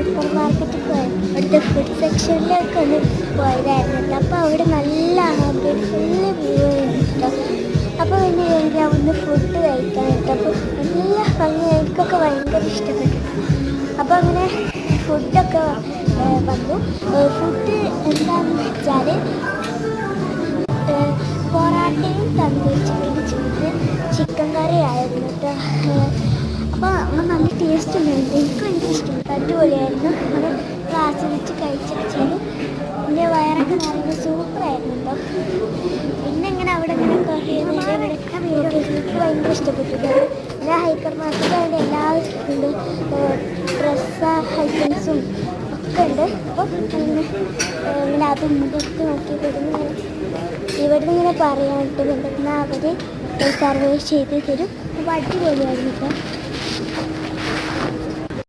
Super മാർക്കറ്റിൽ പോയി അവിടുത്തെ ഫുഡ് സെക്ഷനിലേക്ക് ഒന്ന് പോയതായിരുന്നു. അപ്പോൾ അവിടെ നല്ല ആംബിയൻസ് ഫുള്ള് വ്യൂ ഇഷ്ടം. അപ്പോൾ പിന്നെ എനിക്ക് അവിടുന്ന് ഫുഡ് കഴിക്കാൻ പറ്റും. അപ്പോൾ നല്ല ഭംഗി, എനിക്കൊക്കെ ഭയങ്കര ഇഷ്ടപ്പെട്ടു. അപ്പോൾ അങ്ങനെ ഫുഡൊക്കെ വന്നു. ഫുഡ് എന്താണെന്ന് വെച്ചാൽ പൊറാട്ടയും തന്തൂരി ചിക്കൻ കറി ആയിരുന്നു കേട്ടോ. അപ്പോൾ നല്ല ടേസ്റ്റ് ഉണ്ടായിരുന്നു. എനിക്ക് ഭയങ്കര ഇഷ്ടപ്പെട്ടു. അടിപൊളിയായിരുന്നു. അങ്ങനെ ആസ്വദിച്ച് കഴിച്ചു. എൻ്റെ വയറൊക്കെ നല്ല സൂപ്പറായിരുന്നു കേട്ടോ. പിന്നെ ഇങ്ങനെ അവിടെ ഇങ്ങനെ എനിക്ക് ഭയങ്കര ഇഷ്ടപ്പെട്ടു. പിന്നെ ഹൈപ്പർ മാർക്കറ്റ് അവിടെ എല്ലാ ഉണ്ട്, ഡ്രസ്സ് ഐറ്റംസും ഒക്കെ ഉണ്ട്. അപ്പോൾ ഇങ്ങനെ അതും ഇതൊക്കെ നോക്കിയപ്പോൾ ഇവിടുന്ന് ഇങ്ങനെ പറയാനായിട്ട് എന്തെന്നാൽ അവർ സർവേ ചെയ്ത് തരും. അപ്പോൾ അടിപൊളിയായിരുന്നു കേട്ടോ.